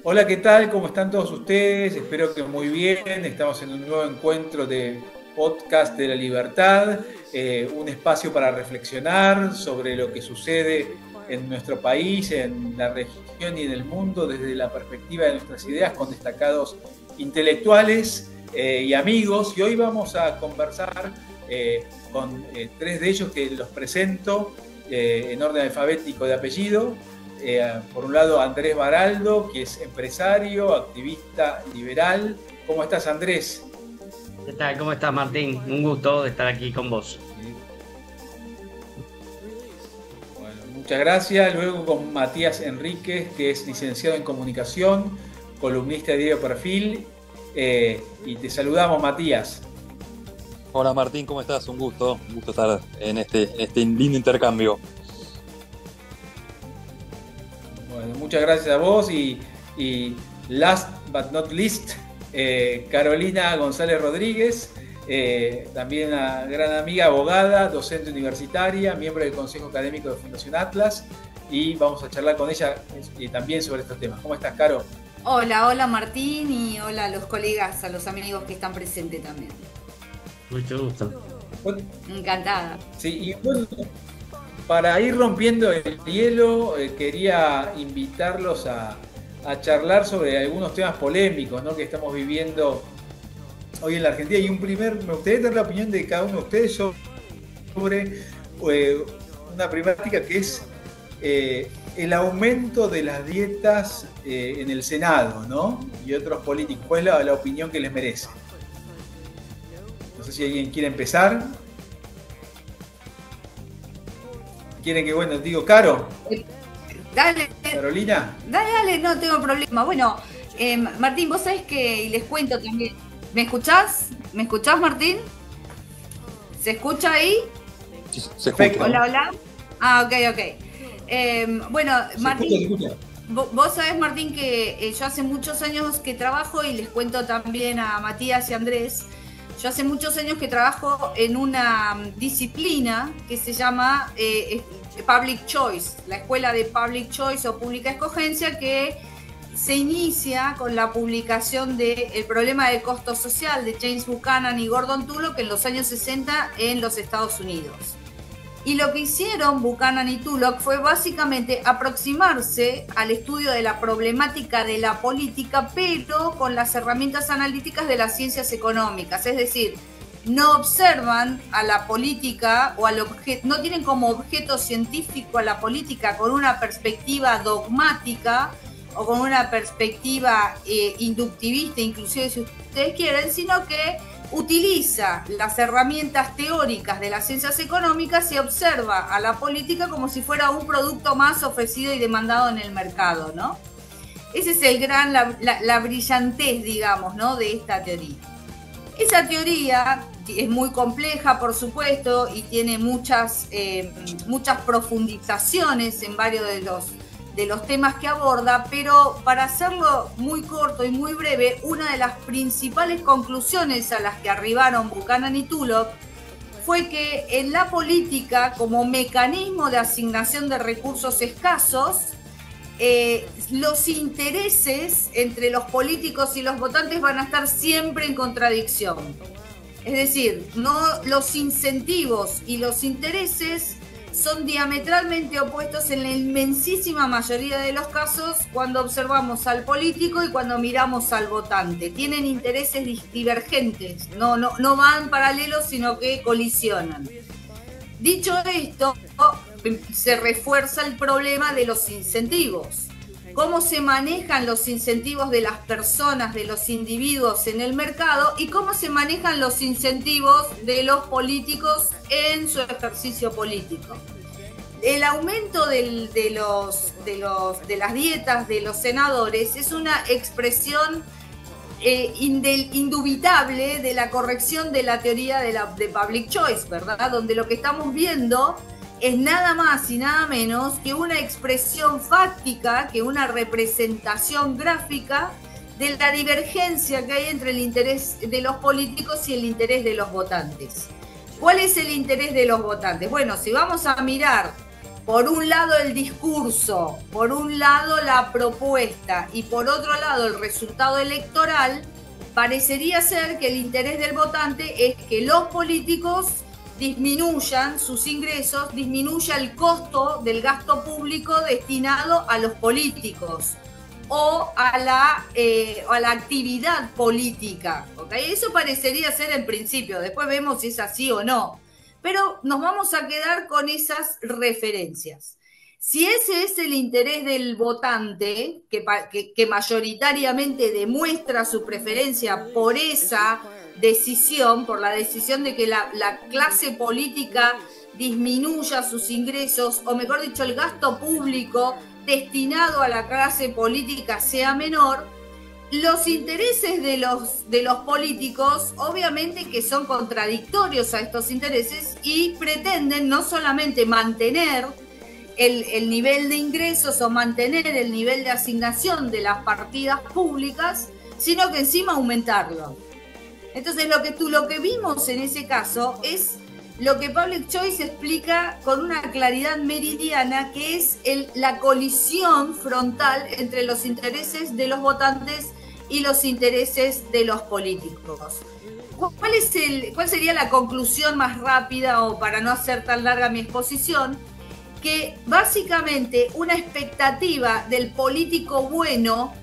Hola, ¿qué tal? ¿Cómo están todos ustedes? Espero que muy bien. Estamos en un nuevo encuentro de Podcast de la Libertad, un espacio para reflexionar sobre lo que sucede en nuestro país, en la región y en el mundo desde la perspectiva de nuestras ideas con destacados intelectuales y amigos. Y hoy vamos a conversar con tres de ellos que los presento en orden alfabético de apellido. Por un lado, Andrés Baraldo, que es empresario, activista liberal. ¿Cómo estás, Andrés? ¿Qué tal? ¿Cómo estás, Martín? Un gusto de estar aquí con vos. Bueno, muchas gracias. Luego con Matías Enríquez, que es licenciado en comunicación, columnista de Diario Perfil. Y te saludamos, Matías. Hola Martín, ¿cómo estás? Un gusto estar en este lindo intercambio. Bueno, muchas gracias a vos y last but not least, Carolina González Rodríguez, también una gran amiga, abogada, docente universitaria, miembro del Consejo Académico de Fundación Atlas, y vamos a charlar con ella también sobre estos temas. ¿Cómo estás, Caro? Hola Martín y hola a los colegas, a los amigos que están presentes también. Mucho gusto. Bueno, Encantada. sí, y bueno, para ir rompiendo el hielo, quería invitarlos a charlar sobre algunos temas polémicos, ¿no?, que estamos viviendo hoy en la Argentina. Y me gustaría tener la opinión de cada uno de ustedes sobre una primera temática que es el aumento de las dietas en el Senado, ¿no?, y otros políticos. ¿Cuál es la opinión que les merece? No sé si alguien quiere empezar. ¿Quieren que, digo, Caro? Dale. Carolina. Dale, no tengo problema. Bueno, Martín, vos sabés que, y les cuento también. ¿Me escuchás? ¿Me escuchás, Martín? ¿Se escucha ahí? Sí, se escucha. Hola. Ok. Bueno, Martín, vos sabés, Martín, que yo hace muchos años que trabajo, y les cuento también a Matías y Andrés, yo hace muchos años que trabajo en una disciplina que se llama Public Choice, la escuela de Public Choice o pública escogencia, que se inicia con la publicación de El problema del costo social de James Buchanan y Gordon Tullock en los años 60 en los Estados Unidos. Y lo que hicieron Buchanan y Tullock fue básicamente aproximarse al estudio de la problemática de la política, pero con las herramientas analíticas de las ciencias económicas. Es decir, no observan a la política no tienen como objeto científico a la política con una perspectiva dogmática o con una perspectiva inductivista, inclusive si ustedes quieren, sino que utiliza las herramientas teóricas de las ciencias económicas y observa a la política como si fuera un producto más ofrecido y demandado en el mercado, ¿no? Ese es la brillantez, digamos, ¿no?, de esta teoría. Esa teoría es muy compleja, por supuesto, y tiene muchas profundizaciones en varios de los temas que aborda, pero para hacerlo muy corto y muy breve, una de las principales conclusiones a las que arribaron Buchanan y Tullock fue que en la política, como mecanismo de asignación de recursos escasos, los intereses entre los políticos y los votantes van a estar siempre en contradicción. Es decir, los incentivos y los intereses son diametralmente opuestos en la inmensísima mayoría de los casos cuando observamos al político y cuando miramos al votante. Tienen intereses divergentes, no van paralelos, sino que colisionan. Dicho esto, se refuerza el problema de los incentivos. Cómo se manejan los incentivos de las personas, de los individuos en el mercado, y cómo se manejan los incentivos de los políticos en su ejercicio político. El aumento de las dietas de los senadores es una expresión indubitable de la corrección de la teoría de public choice, ¿verdad? Donde lo que estamos viendo es nada más y nada menos que una expresión fáctica, que una representación gráfica de la divergencia que hay entre el interés de los políticos y el interés de los votantes. ¿Cuál es el interés de los votantes? Bueno, si vamos a mirar por un lado el discurso, por un lado la propuesta y por otro lado el resultado electoral, parecería ser que el interés del votante es que los políticos disminuyan sus ingresos, disminuya el costo del gasto público destinado a los políticos o a la actividad política. ¿Okay? Eso parecería ser en principio, después vemos si es así o no. Pero nos vamos a quedar con esas referencias. Si ese es el interés del votante, que mayoritariamente demuestra su preferencia por esa decisión, por la decisión de que la clase política disminuya sus ingresos, o mejor dicho, el gasto público destinado a la clase política sea menor, los intereses de los políticos obviamente que son contradictorios a estos intereses y pretenden no solamente mantener el nivel de ingresos o mantener el nivel de asignación de las partidas públicas, sino que encima aumentarlo. Entonces lo que vimos en ese caso es lo que Public Choice explica con una claridad meridiana, que es la colisión frontal entre los intereses de los votantes y los intereses de los políticos. ¿Cuál sería la conclusión más rápida, o para no hacer tan larga mi exposición? Que básicamente una expectativa del político bueno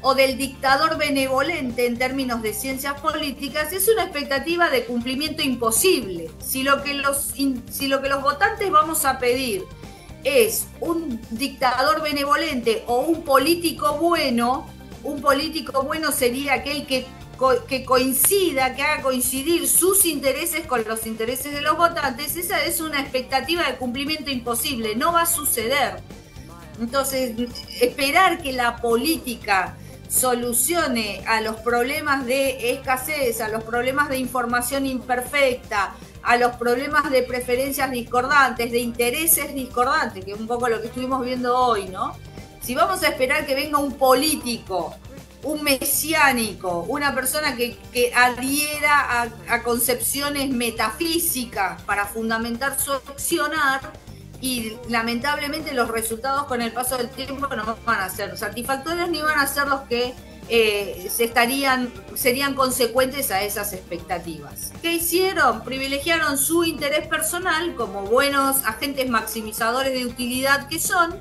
o del dictador benevolente en términos de ciencias políticas es una expectativa de cumplimiento imposible. Si lo que los votantes vamos a pedir es un dictador benevolente o un político bueno sería aquel que coincida, que haga coincidir sus intereses con los intereses de los votantes. Esa es una expectativa de cumplimiento imposible, no va a suceder. Entonces, esperar que la política solucione a los problemas de escasez, a los problemas de información imperfecta, a los problemas de preferencias discordantes, de intereses discordantes, que es un poco lo que estuvimos viendo hoy, ¿no? Si vamos a esperar que venga un político, un mesiánico, una persona que adhiera a concepciones metafísicas para fundamentar su accionar, y lamentablemente los resultados con el paso del tiempo no van a ser satisfactorios ni van a ser los que serían consecuentes a esas expectativas. ¿Qué hicieron? Privilegiaron su interés personal como buenos agentes maximizadores de utilidad que son,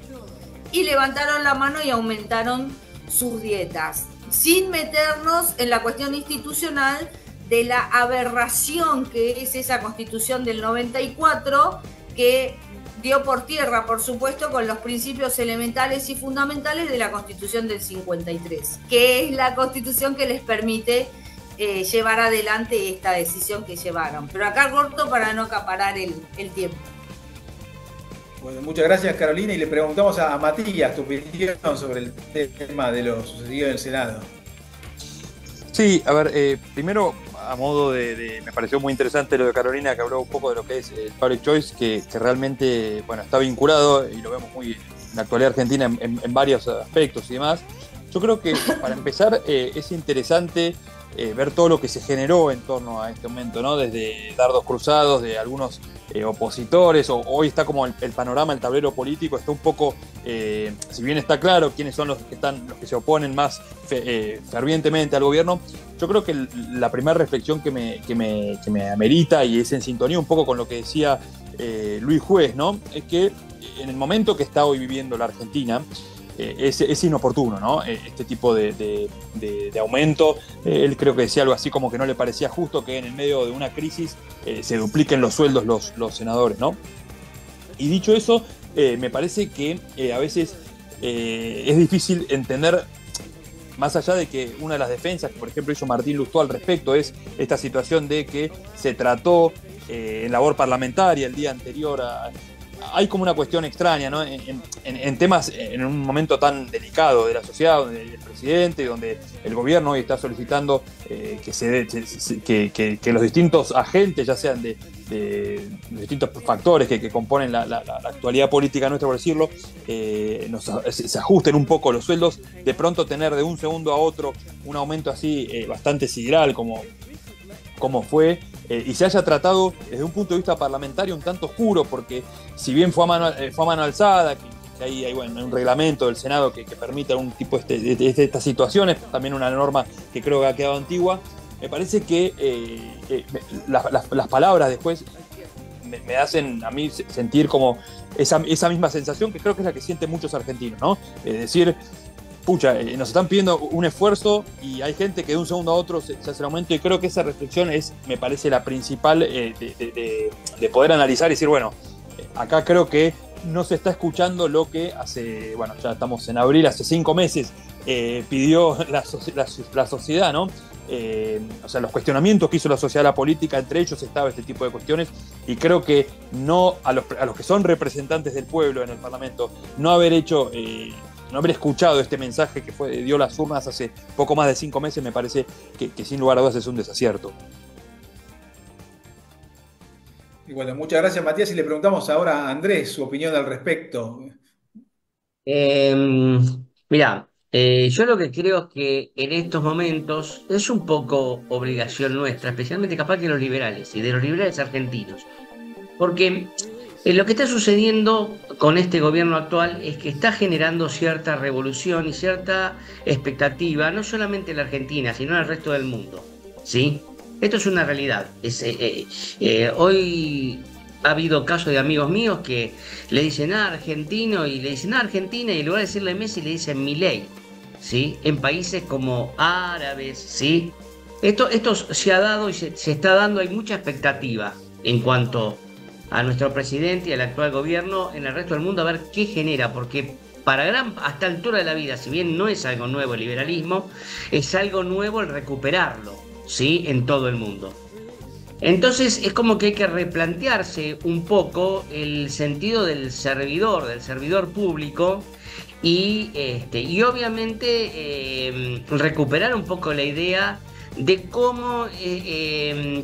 y levantaron la mano y aumentaron sus dietas, sin meternos en la cuestión institucional de la aberración que es esa Constitución del 94, que dio por tierra, por supuesto, con los principios elementales y fundamentales de la Constitución del 53, que es la Constitución que les permite llevar adelante esta decisión que llevaron. Pero acá corto para no acaparar el tiempo. Bueno, muchas gracias, Carolina, y le preguntamos a Matías tu opinión sobre el tema de lo sucedido en el Senado. Sí, a ver, primero, a modo me pareció muy interesante lo de Carolina, que habló un poco de lo que es el Public Choice, que realmente, bueno, está vinculado, y lo vemos muy en la actualidad argentina en varios aspectos y demás. Yo creo que, para empezar, es interesante ver todo lo que se generó en torno a este momento, ¿no? Desde dardos cruzados de algunos opositores, hoy está como el panorama, el tablero político está un poco, si bien está claro quiénes son los que se oponen más fervientemente al gobierno. Yo creo que la primera reflexión que me amerita, y es en sintonía un poco con lo que decía Luis Juez, ¿no? Es que en el momento que está hoy viviendo la Argentina, es inoportuno, ¿no? Este tipo de aumento. Él creo que decía algo así como que no le parecía justo que en el medio de una crisis se dupliquen los sueldos los senadores, ¿no? Y dicho eso, me parece que a veces es difícil entender, más allá de que una de las defensas que, por ejemplo, hizo Martín Lustó al respecto es esta situación de que se trató en labor parlamentaria el día anterior hay como una cuestión extraña, ¿no? En temas, en un momento tan delicado de la sociedad, donde el presidente, donde el gobierno hoy está solicitando que los distintos agentes, ya sean de distintos factores que componen la actualidad política nuestra, por decirlo, se ajusten un poco los sueldos. De pronto tener de un segundo a otro un aumento así bastante sideral como fue, y se haya tratado desde un punto de vista parlamentario un tanto oscuro, porque si bien fue a mano alzada, que hay bueno, un reglamento del Senado que permite algún tipo de estas situaciones, también una norma que creo que ha quedado antigua, me parece que las palabras después me hacen a mí sentir como esa misma sensación que creo que es la que sienten muchos argentinos, ¿no? Es decir, pucha, nos están pidiendo un esfuerzo y hay gente que de un segundo a otro se hace el aumento, y creo que esa reflexión me parece la principal de poder analizar y decir, bueno, acá creo que no se está escuchando lo que bueno, ya estamos en abril, hace 5 meses pidió la sociedad, ¿no? O sea, los cuestionamientos que hizo la sociedad a la política, entre ellos estaba este tipo de cuestiones, y creo que no a los que son representantes del pueblo en el Parlamento, no haber escuchado este mensaje que dio las urnas hace poco más de 5 meses, me parece que sin lugar a dudas es un desacierto. Y bueno, muchas gracias, Matías, y le preguntamos ahora a Andrés su opinión al respecto. Mirá, yo lo que creo que en estos momentos es un poco obligación nuestra, especialmente capaz que los liberales y de los liberales argentinos, porque lo que está sucediendo con este gobierno actual es que está generando cierta revolución y cierta expectativa, no solamente en la Argentina, sino en el resto del mundo, ¿sí? Esto es una realidad. Hoy ha habido casos de amigos míos que le dicen argentino y le dicen Argentina, y en lugar de decirle Messi le dicen Milei, ¿sí? En países como árabes, ¿sí? Esto se ha dado y se está dando, hay mucha expectativa en cuanto a nuestro presidente y al actual gobierno en el resto del mundo, a ver qué genera, porque hasta altura de la vida, si bien no es algo nuevo el liberalismo, es algo nuevo el recuperarlo, ¿sí? En todo el mundo. Entonces es como que hay que replantearse un poco el sentido del servidor público, y obviamente recuperar un poco la idea de cómo,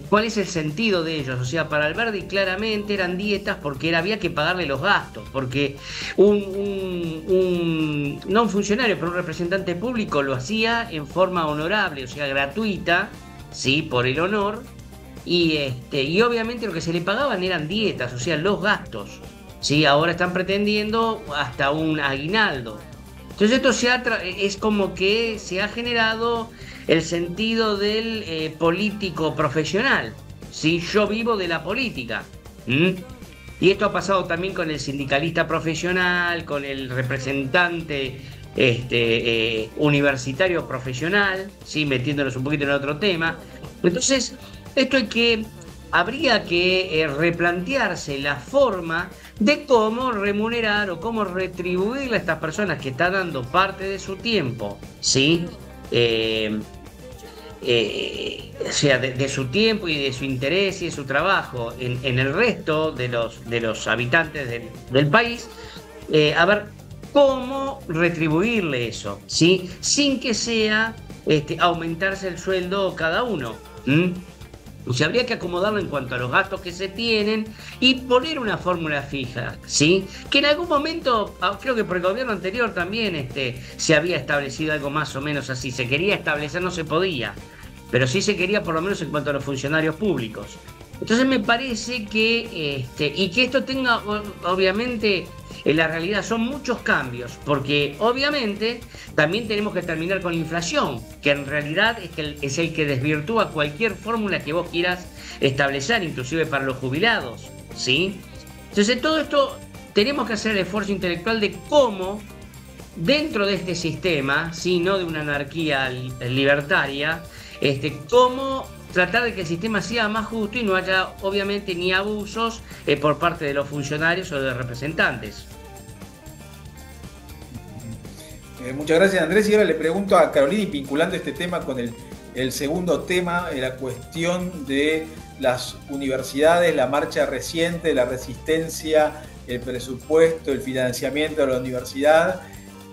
cuál es el sentido de ellos. O sea, para Alberdi claramente eran dietas porque había que pagarle los gastos, porque no un funcionario, pero un representante público lo hacía en forma honorable, o sea, gratuita, ¿sí? Por el honor, y obviamente lo que se le pagaban eran dietas, o sea, los gastos, ¿sí? Ahora están pretendiendo hasta un aguinaldo. Entonces esto es como que se ha generado el sentido del político profesional, ¿sí? Yo vivo de la política. Y esto ha pasado también con el sindicalista profesional, con el representante universitario profesional, ¿sí? Metiéndonos un poquito en otro tema. Entonces, habría que replantearse la forma de cómo remunerar o cómo retribuirle a estas personas que están dando parte de su tiempo, ¿sí? O sea, de su tiempo y de su interés y de su trabajo en el resto de los habitantes del país, a ver cómo retribuirle eso, ¿sí? Sin que sea aumentarse el sueldo cada uno. O sea, habría que acomodarlo en cuanto a los gastos que se tienen y poner una fórmula fija, ¿sí? Que en algún momento, creo que por el gobierno anterior también se había establecido algo más o menos así. Se quería establecer, no se podía, pero sí se quería por lo menos en cuanto a los funcionarios públicos. Entonces me parece que, y que esto tenga, obviamente, en la realidad son muchos cambios, porque obviamente también tenemos que terminar con la inflación, que en realidad es el que desvirtúa cualquier fórmula que vos quieras establecer, inclusive para los jubilados, ¿sí? Entonces todo esto tenemos que hacer el esfuerzo intelectual de cómo, dentro de este sistema, ¿sí? No de una anarquía libertaria, cómo tratar de que el sistema sea más justo y no haya obviamente ni abusos por parte de los funcionarios o de los representantes. Muchas gracias, Andrés, y ahora le pregunto a Carolina, y vinculando este tema con el segundo tema, la cuestión de las universidades, la marcha reciente, la resistencia, el presupuesto, el financiamiento de la universidad.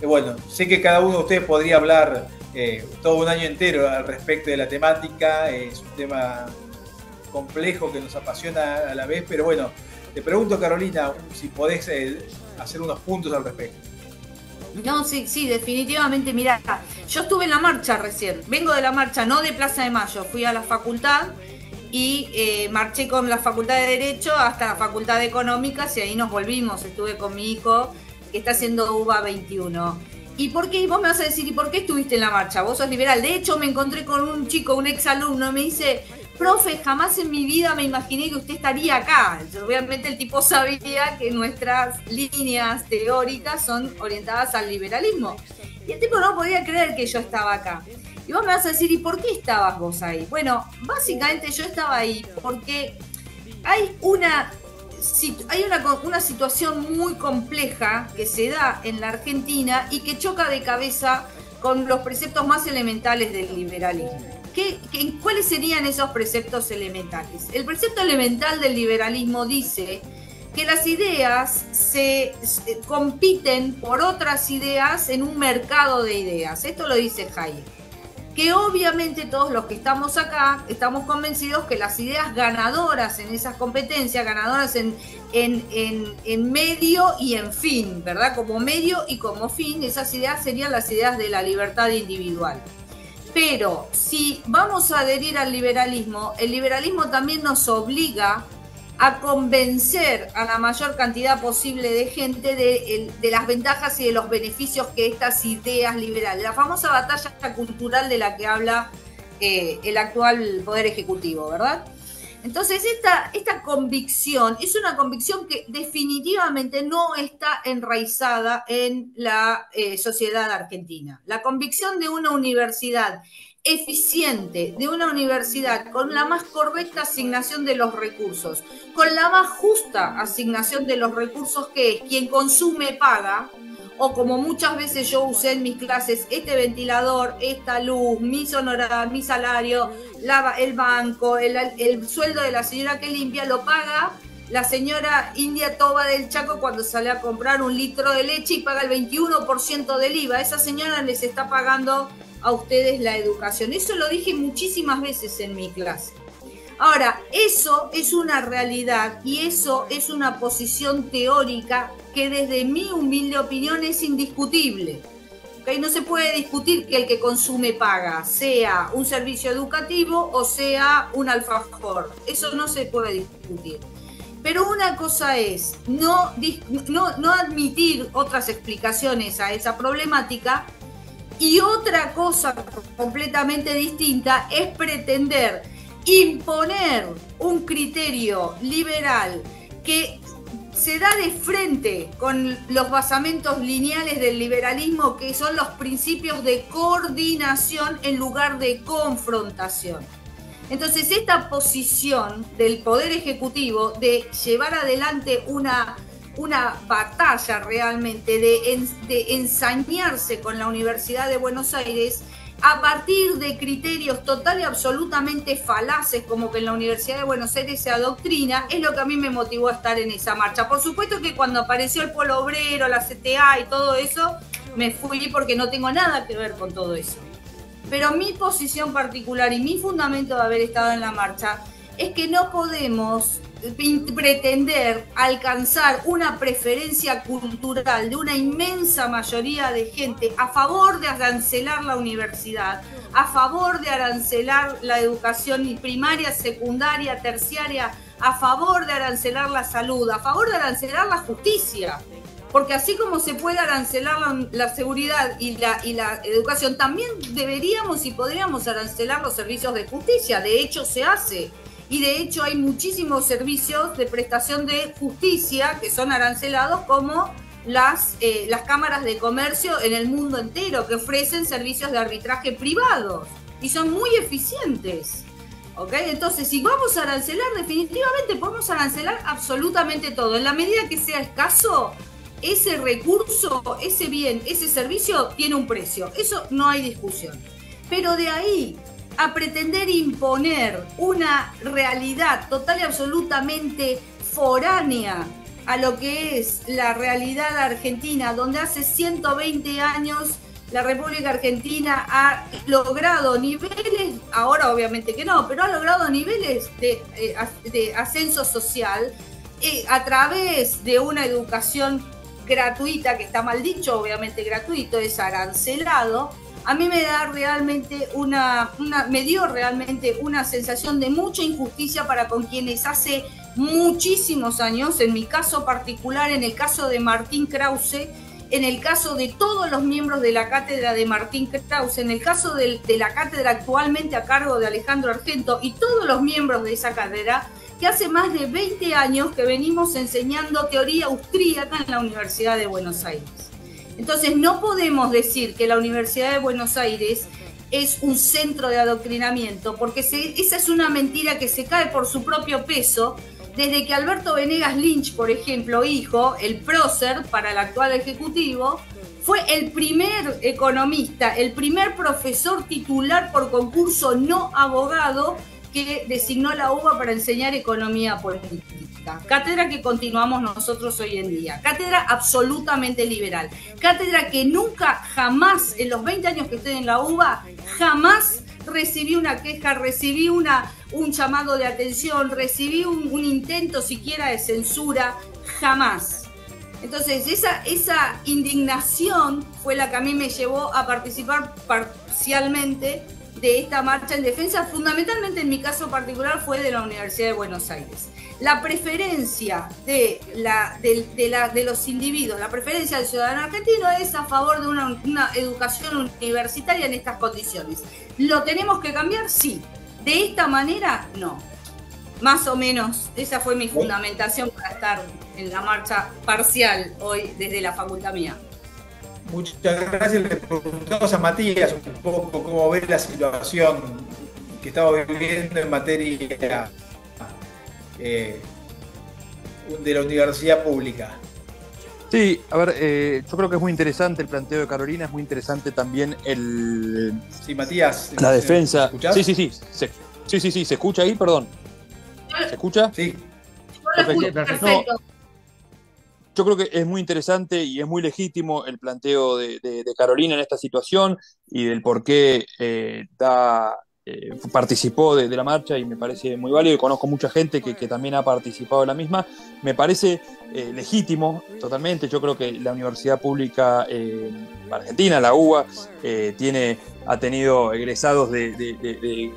Bueno, sé que cada uno de ustedes podría hablar todo un año entero al respecto de la temática. Es un tema complejo que nos apasiona a la vez, pero bueno, te pregunto, Carolina, si podés hacer unos puntos al respecto. No, sí, definitivamente. Mirá, yo estuve en la marcha recién, vengo de la marcha, no de Plaza de Mayo, fui a la facultad y marché con la Facultad de Derecho hasta la Facultad de Económicas y ahí nos volvimos. Estuve con mi hijo que está haciendo UBA 21. ¿Y por qué? Vos me vas a decir, ¿y por qué estuviste en la marcha? Vos sos liberal. De hecho, me encontré con un chico, un exalumno, me dice, profe, jamás en mi vida me imaginé que usted estaría acá. Obviamente el tipo sabía que nuestras líneas teóricas son orientadas al liberalismo. Y el tipo no podía creer que yo estaba acá. Y vos me vas a decir, ¿y por qué estabas vos ahí? Bueno, básicamente yo estaba ahí porque hay una situación muy compleja que se da en la Argentina y que choca de cabeza con los preceptos más elementales del liberalismo. ¿Cuáles serían esos preceptos elementales? El precepto elemental del liberalismo dice que las ideas se compiten por otras ideas en un mercado de ideas. Esto lo dice Hayek. Que obviamente todos los que estamos acá estamos convencidos que las ideas ganadoras en esas competencias, ganadoras en medio y en fin, ¿verdad? Como medio y como fin, esas ideas serían las ideas de la libertad individual. Pero si vamos a adherir al liberalismo, el liberalismo también nos obliga a convencer a la mayor cantidad posible de gente de las ventajas y de los beneficios que estas ideas liberales, la famosa batalla cultural de la que habla el actual Poder Ejecutivo, ¿verdad? Entonces esta convicción es una convicción que definitivamente no está enraizada en la sociedad argentina. La convicción de una universidad eficiente, de una universidad con la más correcta asignación de los recursos, con la más justa asignación de los recursos, que es quien consume paga, o como muchas veces yo usé en mis clases, este ventilador, esta luz, mis honorarios, mi salario, el banco, el sueldo de la señora que limpia, lo paga la señora India Toba del Chaco cuando sale a comprar un litro de leche y paga el 21% del IVA. Esa señora les está pagando a ustedes la educación. Eso lo dije muchísimas veces en mi clase. Ahora, eso es una realidad y eso es una posición teórica que desde mi humilde opinión es indiscutible. ¿Okay? No se puede discutir que el que consume paga, sea un servicio educativo o sea un alfajor. Eso no se puede discutir. Pero una cosa es no admitir otras explicaciones a esa problemática, y otra cosa completamente distinta es pretender imponer un criterio liberal que se da de frente con los basamentos lineales del liberalismo, que son los principios de coordinación en lugar de confrontación. Entonces, esta posición del Poder Ejecutivo de llevar adelante una batalla realmente, de ensañarse con la Universidad de Buenos Aires a partir de criterios total y absolutamente falaces, como que en la Universidad de Buenos Aires se adoctrina, es lo que a mí me motivó a estar en esa marcha. Por supuesto que cuando apareció el Polo Obrero, la CTA y todo eso, me fui porque no tengo nada que ver con todo eso. Pero mi posición particular y mi fundamento de haber estado en la marcha es que no podemos pretender alcanzar una preferencia cultural de una inmensa mayoría de gente a favor de arancelar la universidad, a favor de arancelar la educación primaria, secundaria, terciaria, a favor de arancelar la salud, a favor de arancelar la justicia. Porque así como se puede arancelar la seguridad y la educación, también deberíamos y podríamos arancelar los servicios de justicia. De hecho, se hace. Y de hecho hay muchísimos servicios de prestación de justicia que son arancelados, como las cámaras de comercio en el mundo entero, que ofrecen servicios de arbitraje privados y son muy eficientes. ¿Okay? Entonces, si vamos a arancelar, definitivamente podemos arancelar absolutamente todo. En la medida que sea escaso, ese recurso, ese bien, ese servicio tiene un precio. Eso no hay discusión. Pero de ahí a pretender imponer una realidad total y absolutamente foránea a lo que es la realidad argentina, donde hace 120 años la República Argentina ha logrado niveles, ahora obviamente que no, pero ha logrado niveles de ascenso social a través de una educación gratuita, que está mal dicho, obviamente gratuito, es arancelado, a mí me da realmente me dio realmente una sensación de mucha injusticia para con quienes hace muchísimos años, en mi caso particular, en el caso de Martín Krause, en el caso de todos los miembros de la cátedra de Martín Krause, en el caso de la cátedra actualmente a cargo de Alejandro Argento y todos los miembros de esa cátedra, que hace más de 20 años que venimos enseñando teoría austríaca en la Universidad de Buenos Aires. Entonces no podemos decir que la Universidad de Buenos Aires es un centro de adoctrinamiento, porque esa es una mentira que se cae por su propio peso, desde que Alberto Venegas Lynch, por ejemplo, hijo, el prócer para el actual ejecutivo, fue el primer economista, el primer profesor titular por concurso no abogado que designó la UBA para enseñar economía política. Cátedra que continuamos nosotros hoy en día. Cátedra absolutamente liberal. Cátedra que nunca, jamás, en los 20 años que estoy en la UBA, jamás recibí una queja, recibí un llamado de atención, recibí un intento siquiera de censura, jamás. Entonces esa indignación fue la que a mí me llevó a participar parcialmente de esta marcha en defensa, fundamentalmente en mi caso particular fue de la Universidad de Buenos Aires. La preferencia de los individuos, la preferencia del ciudadano argentino es a favor de una educación universitaria en estas condiciones. ¿Lo tenemos que cambiar? Sí. De esta manera, no. Más o menos, esa fue mi fundamentación para estar en la marcha parcial hoy desde la facultad mía. Muchas gracias. Le preguntamos a Matías un poco cómo ve la situación que estamos viviendo en materia de la universidad pública. Sí, a ver, yo creo que es muy interesante el planteo de Carolina, es muy interesante también Sí, Matías. La defensa. ¿Escuchás? Sí, ¿se escucha ahí? Perdón. ¿Se escucha? Sí. Perfecto. No, yo creo que es muy interesante y es muy legítimo el planteo de Carolina en esta situación y del por qué participó de la marcha, y me parece muy válido, y conozco mucha gente que también ha participado de la misma. Me parece legítimo totalmente. Yo creo que la universidad pública argentina, la UBA, ha tenido egresados de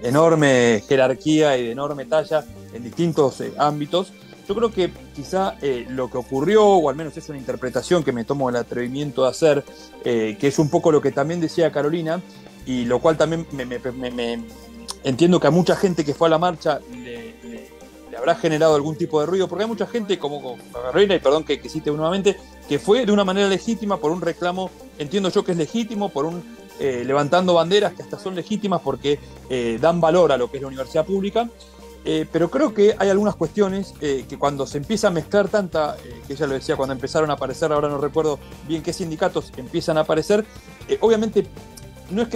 enorme jerarquía y de enorme talla en distintos ámbitos. Yo creo que quizá lo que ocurrió, o al menos es una interpretación que me tomo el atrevimiento de hacer, que es un poco lo que también decía Carolina, y lo cual también me entiendo que a mucha gente que fue a la marcha le habrá generado algún tipo de ruido, porque hay mucha gente como Carolina, y perdón que cite nuevamente, que fue de una manera legítima por un reclamo, entiendo yo que es legítimo, por un levantando banderas que hasta son legítimas porque dan valor a lo que es la universidad pública. Pero creo que hay algunas cuestiones que cuando se empieza a mezclar tanta, que ella lo decía, cuando empezaron a aparecer, ahora no recuerdo bien qué sindicatos empiezan a aparecer, obviamente no es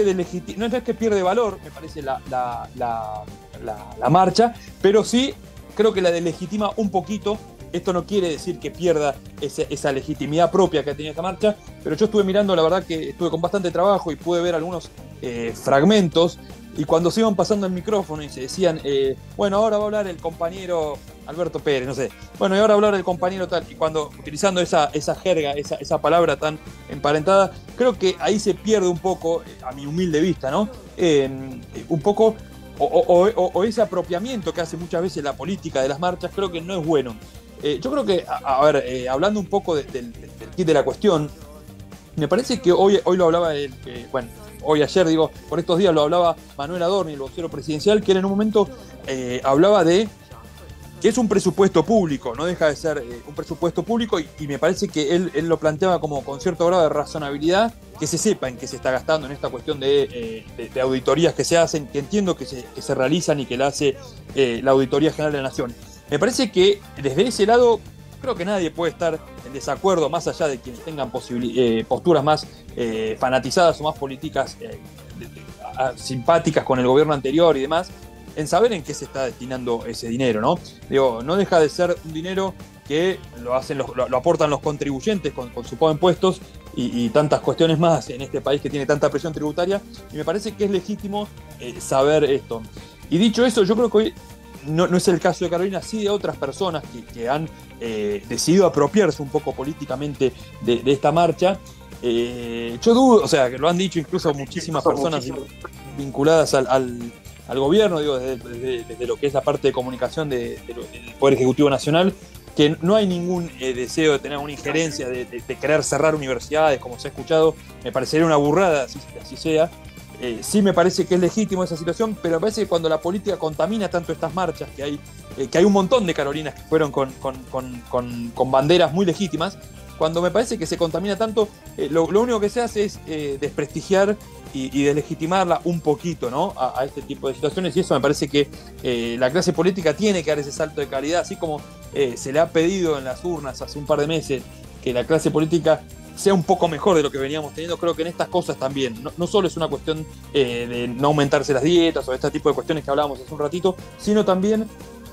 que pierde valor, me parece, la marcha, pero sí creo que la delegitima un poquito. Esto no quiere decir que pierda esa legitimidad propia que ha tenido esta marcha, pero yo estuve mirando, la verdad que estuve con bastante trabajo y pude ver algunos fragmentos. Y cuando se iban pasando el micrófono y se decían, bueno, ahora va a hablar el compañero Alberto Pérez, no sé, bueno, y ahora va a hablar el compañero tal, y cuando utilizando esa jerga, esa palabra tan emparentada, creo que ahí se pierde un poco, a mi humilde vista, ¿no? Un poco, o ese apropiamiento que hace muchas veces la política de las marchas, creo que no es bueno. Yo creo que, hablando un poco del kit de la cuestión, me parece que hoy lo hablaba ayer, por estos días lo hablaba Manuel Adorni, el vocero presidencial, que él en un momento hablaba de que es un presupuesto público, no deja de ser un presupuesto público, y me parece que él lo planteaba como con cierto grado de razonabilidad, que se sepa en qué se está gastando en esta cuestión de auditorías que se hacen, que entiendo que se realizan y que la hace la Auditoría General de la Nación. Me parece que desde ese lado creo que nadie puede estar en desacuerdo, más allá de quienes tengan posturas más fanatizadas o más políticas simpáticas con el gobierno anterior y demás, en saber en qué se está destinando ese dinero, ¿no? No deja de ser un dinero que lo aportan los contribuyentes con su pago de impuestos y tantas cuestiones más en este país que tiene tanta presión tributaria, y me parece que es legítimo saber esto. Y dicho eso, yo creo que hoy no es el caso de Carolina, sí de otras personas que han decidido apropiarse un poco políticamente de esta marcha, Yo dudo, o sea, que lo han dicho incluso muchísimas personas vinculadas al gobierno, digo, desde lo que es la parte de comunicación del Poder Ejecutivo Nacional, que no hay ningún deseo de tener una injerencia, de querer cerrar universidades, como se ha escuchado. Me parecería una burrada, así sea. Sí me parece que es legítimo esa situación, pero me parece que cuando la política contamina tanto estas marchas, que hay un montón de Carolinas que fueron con banderas muy legítimas, cuando me parece que se contamina tanto, lo único que se hace es desprestigiar y deslegitimarla un poquito, ¿no? A este tipo de situaciones, y eso me parece que la clase política tiene que dar ese salto de calidad, así como se le ha pedido en las urnas hace un par de meses que la clase política sea un poco mejor de lo que veníamos teniendo. Creo que en estas cosas también, no solo es una cuestión de no aumentarse las dietas o este tipo de cuestiones que hablábamos hace un ratito, sino también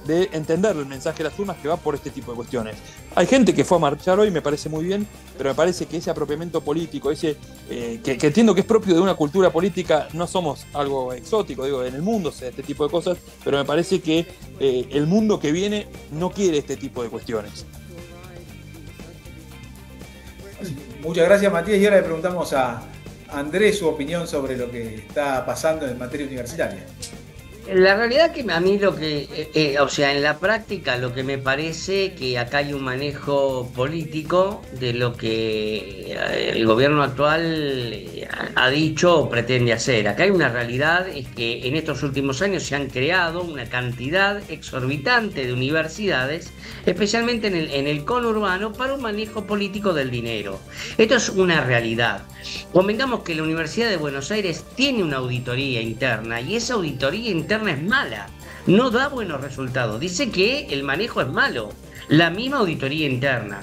de entender el mensaje de las urnas que va por este tipo de cuestiones. Hay gente que fue a marchar hoy, me parece muy bien, pero me parece que ese apropiamiento político, ese que entiendo que es propio de una cultura política, no somos algo exótico, digo, en el mundo se da este tipo de cosas, pero me parece que el mundo que viene no quiere este tipo de cuestiones. Muchas gracias, Matías, y ahora le preguntamos a Andrés su opinión sobre lo que está pasando en materia universitaria. La realidad que a mí lo que, o sea, en la práctica lo que me parece que acá hay un manejo político de lo que el gobierno actual ha dicho o pretende hacer. Acá hay una realidad, es que en estos últimos años se han creado una cantidad exorbitante de universidades, especialmente en el conurbano, para un manejo político del dinero. Esto es una realidad. Convengamos que la Universidad de Buenos Aires tiene una auditoría interna y esa auditoría interna es mala, no da buenos resultados, dice que el manejo es malo, la misma auditoría interna.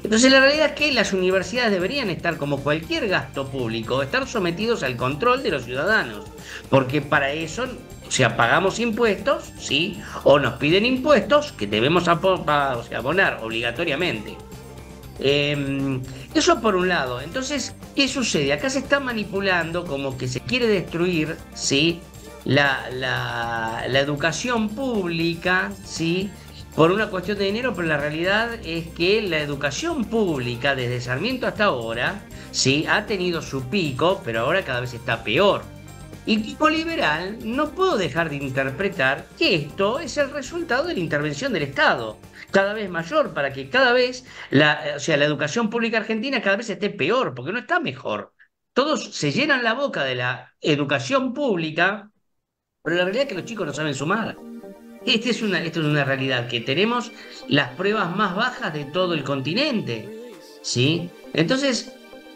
Entonces la realidad es que las universidades deberían estar, como cualquier gasto público, estar sometidos al control de los ciudadanos, porque para eso, o sea, pagamos impuestos, ¿sí? O nos piden impuestos que debemos abonar obligatoriamente. Eso por un lado. Entonces, ¿qué sucede? Acá se está manipulando como que se quiere destruir, ¿sí?, la educación pública, ¿sí?, por una cuestión de dinero, pero la realidad es que la educación pública desde Sarmiento hasta ahora, ¿sí?, ha tenido su pico, pero ahora cada vez está peor. Y como liberal no puedo dejar de interpretar que esto es el resultado de la intervención del Estado, cada vez mayor, para que cada vez la educación pública argentina cada vez esté peor, porque no está mejor. Todos se llenan la boca de la educación pública, pero la realidad es que los chicos no saben sumar. Esto es una realidad, que tenemos las pruebas más bajas de todo el continente, ¿sí? Entonces,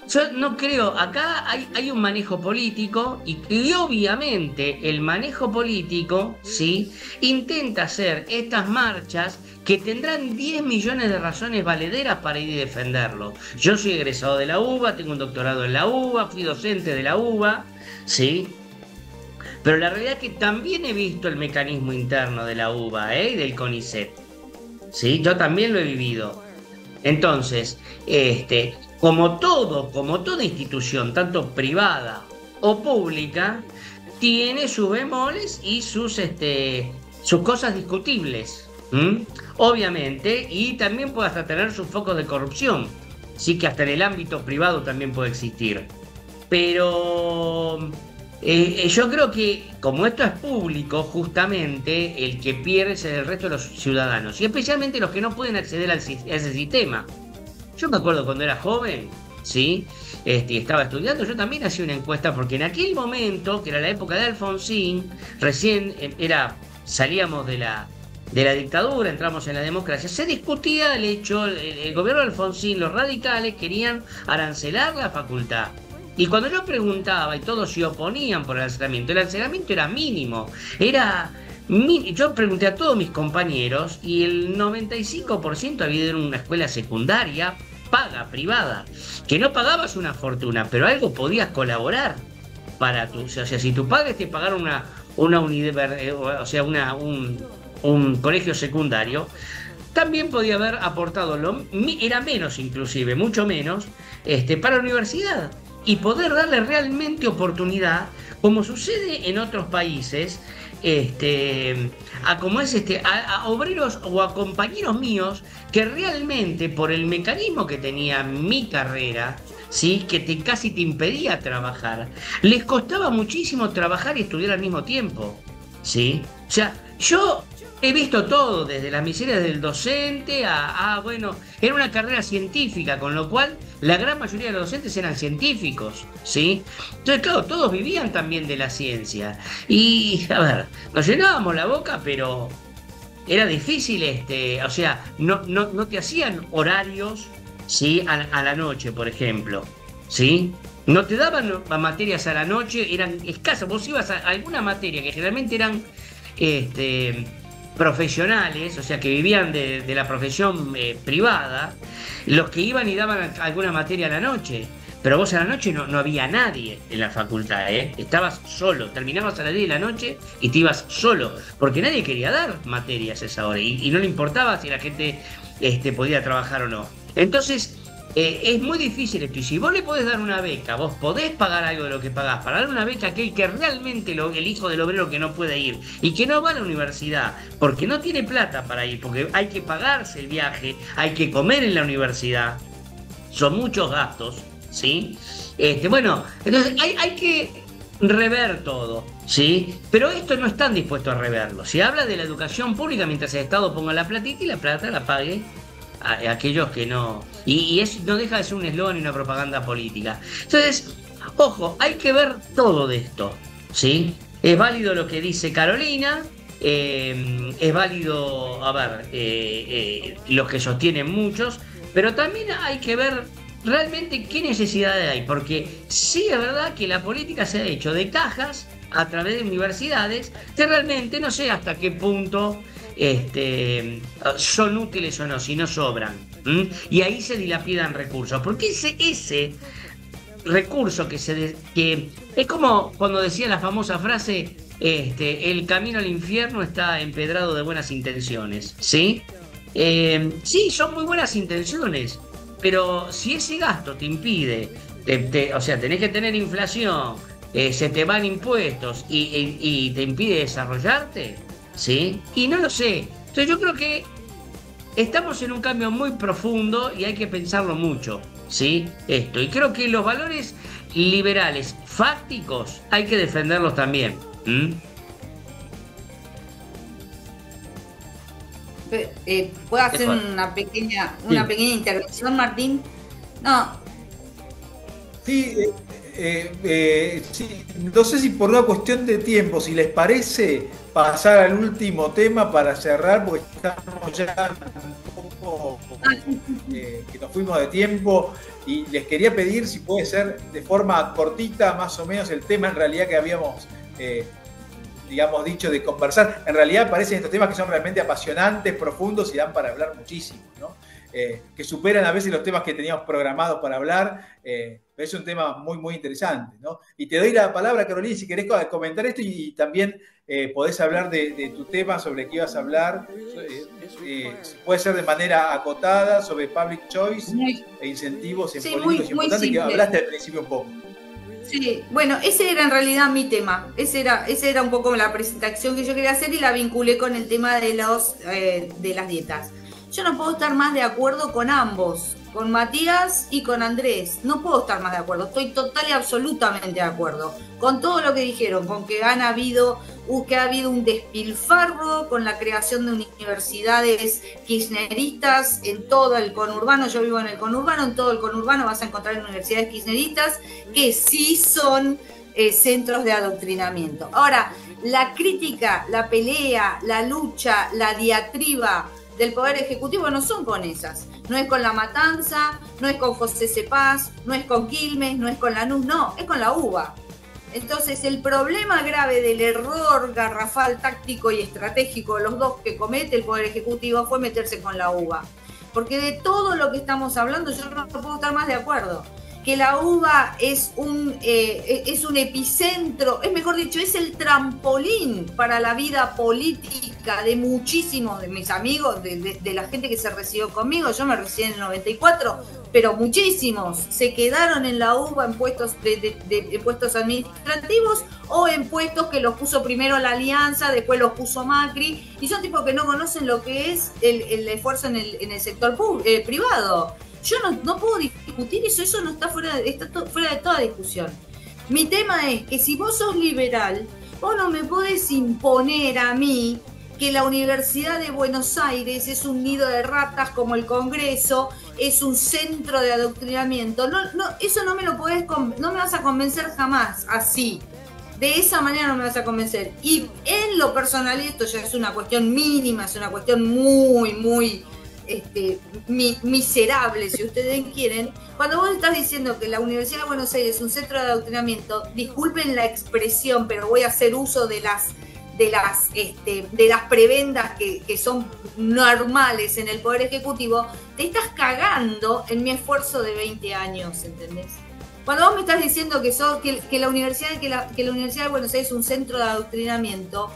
yo no creo, acá hay un manejo político y obviamente el manejo político, ¿sí?, intenta hacer estas marchas que tendrán 10 millones de razones valederas para ir y defenderlo. Yo soy egresado de la UBA, tengo un doctorado en la UBA, fui docente de la UBA, ¿sí? Pero la realidad es que también he visto el mecanismo interno de la UBA, y del CONICET, ¿sí? Yo también lo he vivido. Entonces, como toda institución, tanto privada o pública, tiene sus bemoles y sus cosas discutibles, obviamente, y también puede hasta tener sus focos de corrupción, sí, que hasta en el ámbito privado también puede existir. Pero yo creo que como esto es público, justamente el que pierde es el resto de los ciudadanos, y especialmente los que no pueden acceder a ese sistema. Yo me acuerdo cuando era joven, ¿sí?, estaba estudiando, yo también hacía una encuesta, porque en aquel momento, que era la época de Alfonsín, recién salíamos de la dictadura, entramos en la democracia, se discutía el hecho, el gobierno de Alfonsín, los radicales querían arancelar la facultad. Y cuando yo preguntaba y todos se oponían por el arancelamiento era mínimo, yo pregunté a todos mis compañeros y el 95% había ido en una escuela secundaria paga, privada, que no pagabas una fortuna, pero algo podías colaborar para o sea, si tus padres te pagaron un colegio secundario, también podía haber aportado, era menos inclusive, mucho menos, para la universidad, y poder darle realmente oportunidad, como sucede en otros países, a obreros o a compañeros míos que realmente, por el mecanismo que tenía mi carrera, ¿sí? Que casi te impedía trabajar. Les costaba muchísimo trabajar y estudiar al mismo tiempo, ¿sí? O sea, yo he visto todo, desde las miserias del docente bueno, era una carrera científica, con lo cual la gran mayoría de los docentes eran científicos, ¿sí? Entonces, claro, todos vivían también de la ciencia. Y, a ver, nos llenábamos la boca, pero era difícil, o sea, no te hacían horarios, ¿sí? A la noche, por ejemplo, ¿sí? No te daban materias a la noche, eran escasas. Vos ibas a alguna materia que generalmente eran profesionales, o sea, que vivían de la profesión privada, los que iban y daban alguna materia a la noche. Pero vos a la noche no había nadie en la facultad, ¿eh? Estabas solo, terminabas a las 10 de la noche y te ibas solo, porque nadie quería dar materias a esa hora y no le importaba si la gente podía trabajar o no. Entonces, es muy difícil esto. Y si vos le podés dar una beca, vos podés pagar algo de lo que pagás, para dar una beca a aquel que realmente el hijo del obrero que no puede ir y que no va a la universidad porque no tiene plata para ir, porque hay que pagarse el viaje, hay que comer en la universidad, son muchos gastos, ¿sí? Bueno, entonces hay que rever todo, ¿sí? Pero esto no están dispuestos a reverlo. Se habla de la educación pública mientras el Estado ponga la platita y la plata la pague a aquellos que no. Y eso no deja de ser un eslogan y una propaganda política. Entonces, ojo, hay que ver todo de esto, ¿sí? Es válido lo que dice Carolina, es válido, a ver, lo que sostienen muchos, pero también hay que ver realmente qué necesidades hay, porque sí es verdad que la política se ha hecho de cajas a través de universidades que realmente no sé hasta qué punto son útiles o no, si no sobran. Y ahí se dilapidan recursos, porque ese recurso que es como cuando decía la famosa frase, el camino al infierno está empedrado de buenas intenciones, ¿sí? Sí, son muy buenas intenciones, pero si ese gasto te impide, o sea, tenés que tener inflación, se te van impuestos y te impide desarrollarte, ¿sí? Y no lo sé. Entonces yo creo que estamos en un cambio muy profundo y hay que pensarlo mucho, ¿sí? Y creo que los valores liberales fácticos hay que defenderlos también. ¿Puedo hacer una pequeña intervención, Martín? No. Sí, sí, no sé si por una cuestión de tiempo, si les parece pasar al último tema para cerrar, porque estamos ya un poco que nos fuimos de tiempo y les quería pedir si puede ser de forma cortita más o menos el tema en realidad que habíamos digamos dicho de conversar. En realidad parecen estos temas que son realmente apasionantes, profundos y dan para hablar muchísimo, ¿no? Que superan a veces los temas que teníamos programados para hablar, pero es un tema muy, muy interesante, ¿no? Y te doy la palabra, Carolina, si querés comentar esto y también podés hablar de tu tema sobre qué ibas a hablar, puede ser de manera acotada, sobre public choice e incentivos en políticos importantes, que hablaste al principio un poco. Sí, bueno, ese era en realidad mi tema, ese era un poco la presentación que yo quería hacer y la vinculé con el tema de las dietas. Yo no puedo estar más de acuerdo con ambos, con Matías y con Andrés. No puedo estar más de acuerdo. Estoy total y absolutamente de acuerdo con todo lo que dijeron, con que ha habido un despilfarro con la creación de universidades kirchneristas en todo el conurbano. Yo vivo en el conurbano, en todo el conurbano vas a encontrar universidades kirchneristas que sí son centros de adoctrinamiento. Ahora, la crítica, la pelea, la lucha, la diatriba del Poder Ejecutivo no son con esas. No es con La Matanza, no es con José Cepaz, no es con Quilmes, no es con Lanús, no, es con la UBA. Entonces, el problema grave del error garrafal táctico y estratégico, los dos que comete el Poder Ejecutivo, fue meterse con la UBA. Porque de todo lo que estamos hablando, yo no puedo estar más de acuerdo. Que la UBA es un epicentro, es mejor dicho, es el trampolín para la vida política de muchísimos de mis amigos, de la gente que se recibió conmigo. Yo me recibí en el 94, pero muchísimos se quedaron en la UBA en puestos, en puestos administrativos o en puestos que los puso primero la Alianza, después los puso Macri, y son tipos que no conocen lo que es el esfuerzo en el sector privado. Yo no puedo discutir eso no está fuera de toda discusión. Mi tema es que si vos sos liberal, vos no me podés imponer a mí que la Universidad de Buenos Aires es un nido de ratas como el Congreso, es un centro de adoctrinamiento. Eso no me vas a convencer jamás así. De esa manera no me vas a convencer. Y en lo personal, y esto ya es una cuestión mínima, es una cuestión muy miserable, si ustedes quieren. Cuando vos estás diciendo que la Universidad de Buenos Aires es un centro de adoctrinamiento, disculpen la expresión, pero voy a hacer uso de las prebendas que son normales en el Poder Ejecutivo. Te estás cagando en mi esfuerzo de 20 años, ¿entendés? Cuando vos me estás diciendo que la Universidad de Buenos Aires es un centro de adoctrinamiento,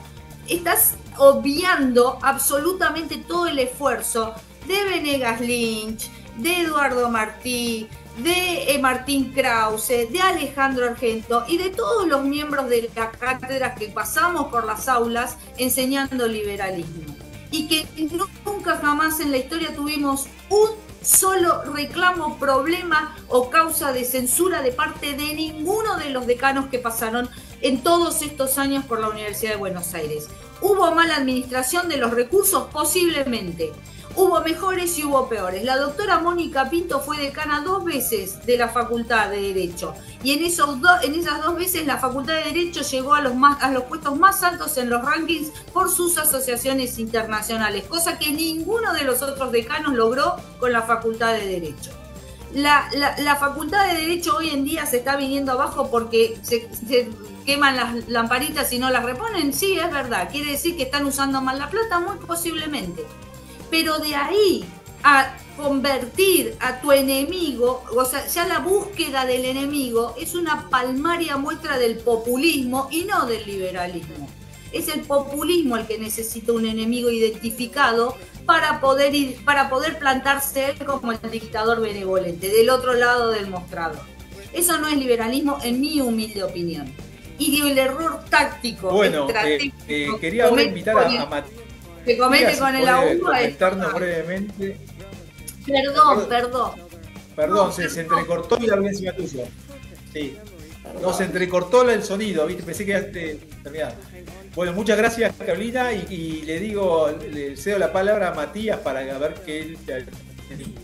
estás obviando absolutamente todo el esfuerzo de Venegas Lynch, de Eduardo Martí, de Martín Krause, de Alejandro Argento y de todos los miembros de la cátedra que pasamos por las aulas enseñando liberalismo. Y que nunca jamás en la historia tuvimos un solo reclamo, problema o causa de censura de parte de ninguno de los decanos que pasaron en todos estos años por la Universidad de Buenos Aires. ¿Hubo mala administración de los recursos? Posiblemente. Hubo mejores y hubo peores. La doctora Mónica Pinto fue decana 2 veces de la Facultad de Derecho. Y en esas 2 veces la Facultad de Derecho llegó a los puestos más altos en los rankings por sus asociaciones internacionales, cosa que ninguno de los otros decanos logró con la Facultad de Derecho. La Facultad de Derecho hoy en día se está viniendo abajo porque se queman las lamparitas y no las reponen. Sí, es verdad. ¿Quiere decir que están usando mal la plata? Muy posiblemente. Pero de ahí a convertir a tu enemigo, o sea, ya la búsqueda del enemigo es una palmaria muestra del populismo y no del liberalismo. Es el populismo el que necesita un enemigo identificado para poder plantarse como el dictador benevolente, del otro lado del mostrador. Eso no es liberalismo, en mi humilde opinión. Y el error táctico, estratégico, quería invitar a Matías. Que comente con el AUBA. Comentarnos brevemente. Perdón, se entrecortó y hablé encima tuyo. Sí. No, se entrecortó el sonido, ¿viste? Pensé que ya te terminaba. Bueno, muchas gracias, Carolina, y le cedo la palabra a Matías para ver que él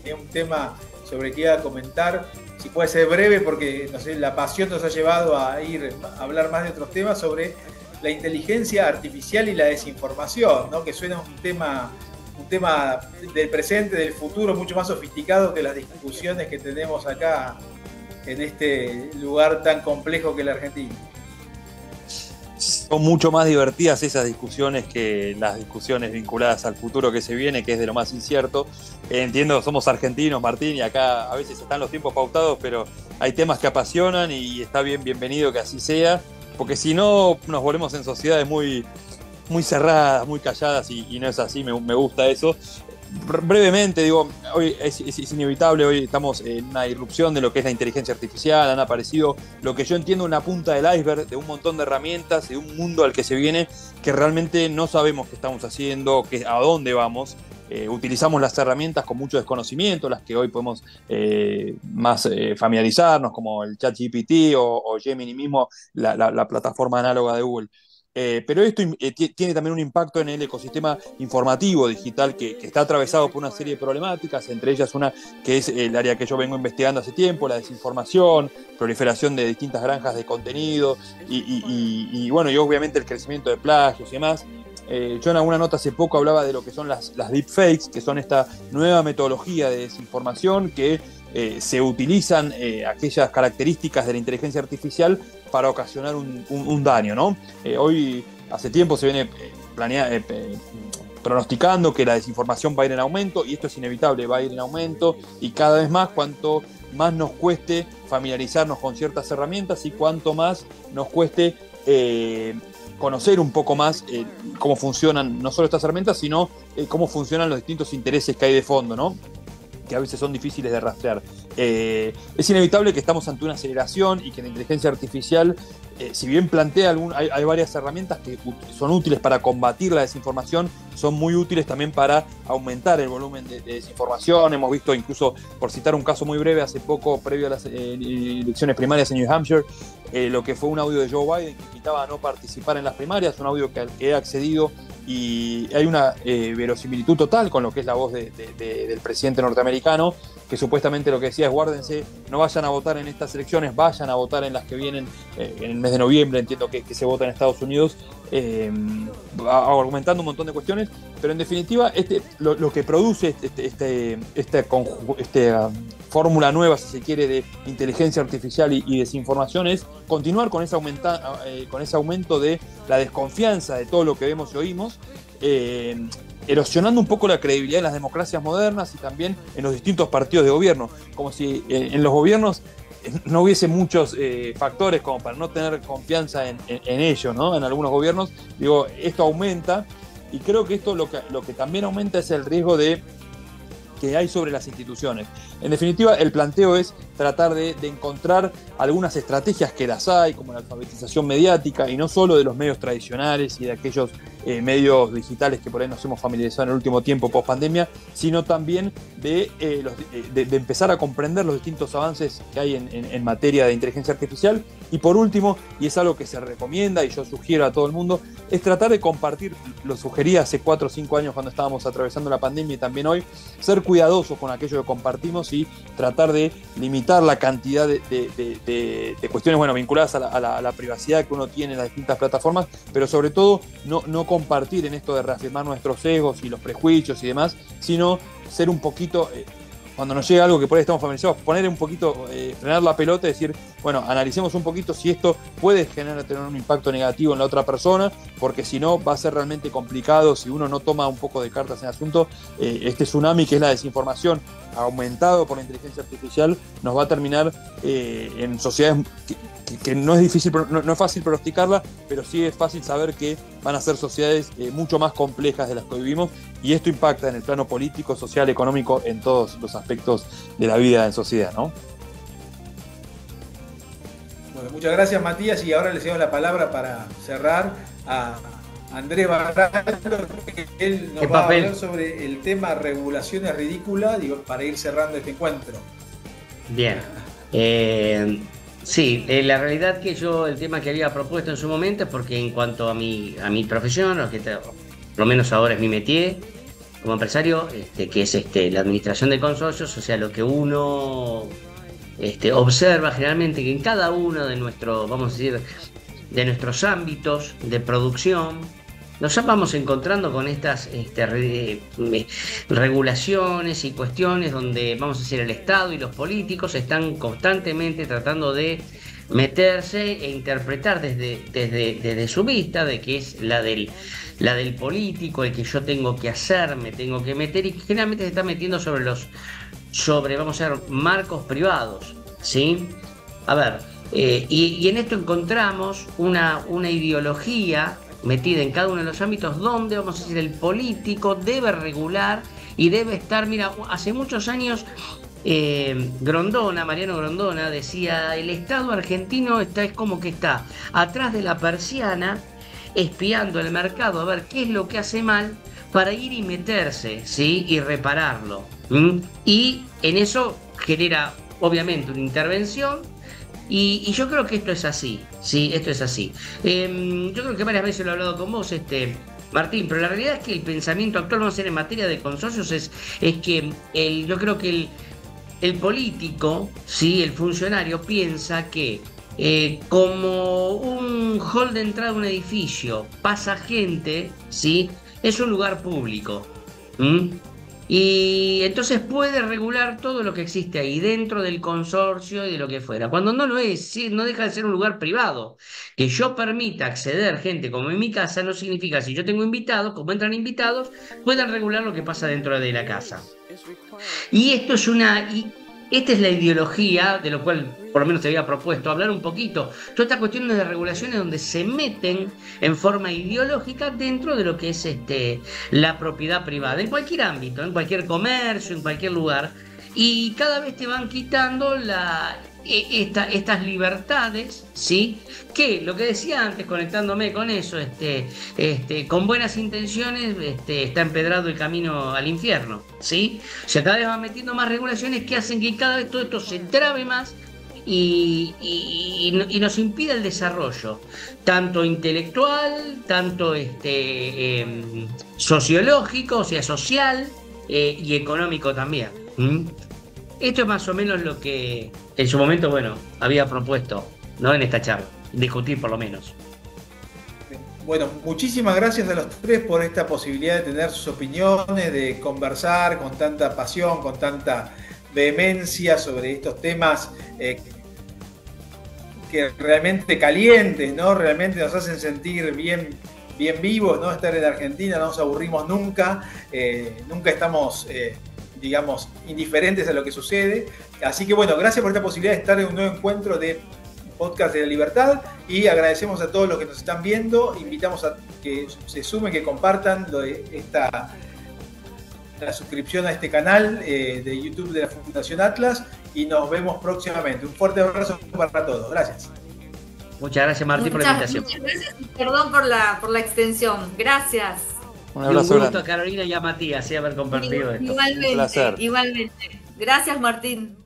tiene un tema sobre que iba a comentar. Si puede ser breve, porque no sé, la pasión nos ha llevado a hablar más de otros temas sobre la inteligencia artificial y la desinformación, ¿no? Que suena un tema del presente, del futuro, mucho más sofisticado que las discusiones que tenemos acá en este lugar tan complejo que la Argentina. Son mucho más divertidas esas discusiones que las discusiones vinculadas al futuro que se viene, que es de lo más incierto. Entiendo, somos argentinos, Martín, y acá a veces están los tiempos pautados, pero hay temas que apasionan y está bienvenido que así sea. Porque si no, nos volvemos en sociedades muy cerradas, muy calladas, y no es así, me gusta eso. Brevemente, digo, hoy es inevitable, hoy estamos en una irrupción de lo que es la inteligencia artificial, han aparecido lo que yo entiendo una punta del iceberg de un montón de herramientas, de un mundo al que se viene, que realmente no sabemos qué estamos haciendo, a dónde vamos. Utilizamos las herramientas con mucho desconocimiento, las que hoy podemos más familiarizarnos, como el ChatGPT o Gemini mismo, la plataforma análoga de Google. Pero esto tiene también un impacto en el ecosistema informativo digital que está atravesado por una serie de problemáticas, entre ellas una que es el área que yo vengo investigando hace tiempo, la desinformación, proliferación de distintas granjas de contenido y bueno, y obviamente el crecimiento de plagios y demás. Yo en alguna nota hace poco hablaba de lo que son las deepfakes, que son esta nueva metodología de desinformación que se utilizan aquellas características de la inteligencia artificial para ocasionar un daño, ¿no? Hoy, hace tiempo se viene pronosticando que la desinformación va a ir en aumento, y esto es inevitable, va a ir en aumento, y cada vez más, cuanto más nos cueste familiarizarnos con ciertas herramientas y cuanto más nos cueste conocer un poco más cómo funcionan no solo estas herramientas, sino cómo funcionan los distintos intereses que hay de fondo, ¿no? que a veces son difíciles de rastrear. Es inevitable que estamos ante una aceleración y que la inteligencia artificial, si bien plantea hay varias herramientas que son útiles para combatir la desinformación, son muy útiles también para aumentar el volumen de desinformación. Hemos visto, incluso, por citar un caso muy breve, hace poco, previo a las elecciones primarias en New Hampshire, lo que fue un audio de Joe Biden que invitaba a no participar en las primarias, un audio que he accedido, y hay una verosimilitud total con lo que es la voz del presidente norteamericano, que supuestamente lo que decía es: guárdense, no vayan a votar en estas elecciones, vayan a votar en las que vienen en el mes de noviembre, entiendo que se vota en Estados Unidos, argumentando un montón de cuestiones, pero en definitiva lo que produce esta fórmula nueva, si se quiere, de inteligencia artificial y desinformación, es continuar con ese aumento de la desconfianza de todo lo que vemos y oímos, erosionando un poco la credibilidad en las democracias modernas y también en los distintos partidos de gobierno, como si en los gobiernos no hubiese muchos factores como para no tener confianza en ello, ¿no? En algunos gobiernos, digo, esto aumenta, y creo que esto lo que también aumenta es el riesgo que hay sobre las instituciones. En definitiva, el planteo es tratar de encontrar algunas estrategias, que las hay, como la alfabetización mediática, y no solo de los medios tradicionales y de aquellos medios digitales que por ahí nos hemos familiarizado en el último tiempo post pandemia, sino también de empezar a comprender los distintos avances que hay en materia de inteligencia artificial. Y por último, y es algo que se recomienda y yo sugiero a todo el mundo, es tratar de compartir, lo sugería hace 4 o 5 años cuando estábamos atravesando la pandemia y también hoy, ser cuidadosos con aquello que compartimos y tratar de limitar la cantidad de cuestiones, bueno, vinculadas a la privacidad que uno tiene en las distintas plataformas, pero sobre todo no compartir en esto de reafirmar nuestros sesgos y los prejuicios y demás, sino ser un poquito, cuando nos llega algo que por ahí estamos familiarizados, poner un poquito, frenar la pelota y decir, bueno, analicemos un poquito si esto puede tener un impacto negativo en la otra persona, porque si no va a ser realmente complicado si uno no toma un poco de cartas en el asunto. Este tsunami que es la desinformación, aumentado por la inteligencia artificial, nos va a terminar en sociedades que no es difícil, no es fácil pronosticarla, pero sí es fácil saber que van a ser sociedades mucho más complejas de las que vivimos, y esto impacta en el plano político, social, económico, en todos los aspectos de la vida en sociedad, ¿no? Bueno, muchas gracias, Matías, y ahora le cedo la palabra para cerrar a Andrés Barralo, que él nos va a hablar sobre el tema regulaciones ridículas, digo, para ir cerrando este encuentro. Bien. Sí, la realidad que yo el tema que había propuesto en su momento es porque en cuanto a mi profesión, por lo menos ahora es mi métier como empresario, que es la administración de consorcios, o sea, lo que uno observa generalmente que en cada uno de vamos a decir, de nuestros ámbitos de producción, nos vamos encontrando con estas regulaciones y cuestiones donde, vamos a decir, el Estado y los políticos están constantemente tratando de meterse e interpretar desde su vista, de que es la del político, el que yo tengo que hacer, me tengo que meter, y generalmente se está metiendo sobre, vamos a ver, marcos privados, ¿sí? A ver, y en esto encontramos una ideología metida en cada uno de los ámbitos donde, vamos a decir, el político debe regular y debe estar. Mira, hace muchos años Mariano Grondona decía: el Estado argentino es como que está atrás de la persiana espiando el mercado a ver qué es lo que hace mal para ir y meterse, ¿sí? Y repararlo. Y en eso genera obviamente una intervención. Y yo creo que esto es así, sí, esto es así. Yo creo que varias veces lo he hablado con vos, Martín, pero la realidad es que el pensamiento actual, vamos a hacer en materia de consorcios, es que yo creo que el político, sí, el funcionario, piensa que como un hall de entrada de un edificio pasa gente, sí, es un lugar público. Y entonces puede regular todo lo que existe ahí dentro del consorcio y de lo que fuera, cuando no lo es, ¿sí? No deja de ser un lugar privado. Que yo permita acceder gente como en mi casa no significa, si yo tengo invitados, como entran invitados, puedan regular lo que pasa dentro de la casa. Y esta es la ideología de lo cual por lo menos te había propuesto hablar un poquito. Todas estas cuestiones de regulaciones donde se meten en forma ideológica dentro de lo que es la propiedad privada, en cualquier ámbito, en cualquier comercio, en cualquier lugar. y cada vez te van quitando estas libertades, ¿sí? Que lo que decía antes, conectándome con eso, con buenas intenciones está empedrado el camino al infierno, ¿sí? O sea, cada vez van metiendo más regulaciones que hacen que cada vez todo esto se trabe más y nos impide el desarrollo, tanto intelectual, tanto sociológico, o sea, social y económico también. Esto es más o menos lo que en su momento, bueno, había propuesto, ¿no? En esta charla, discutir por lo menos. Bueno, muchísimas gracias a los tres por esta posibilidad de tener sus opiniones, de conversar con tanta pasión, con tanta vehemencia sobre estos temas que realmente calientes, ¿no? Realmente nos hacen sentir bien vivos, ¿no? Estar en Argentina, no nos aburrimos nunca, nunca estamos, digamos, indiferentes a lo que sucede. Así que bueno, gracias por esta posibilidad de estar en un nuevo encuentro de Podcast de la Libertad y agradecemos a todos los que nos están viendo. Invitamos a que se sumen, que compartan la suscripción a este canal de YouTube de la Fundación Atlas y nos vemos próximamente. Un fuerte abrazo para todos. Gracias. Muchas gracias, Martín, por la invitación. Muchas gracias y perdón por la extensión. Gracias. Un abrazo grande a Carolina y a Matías, haber compartido esto. Igualmente. Gracias, Martín.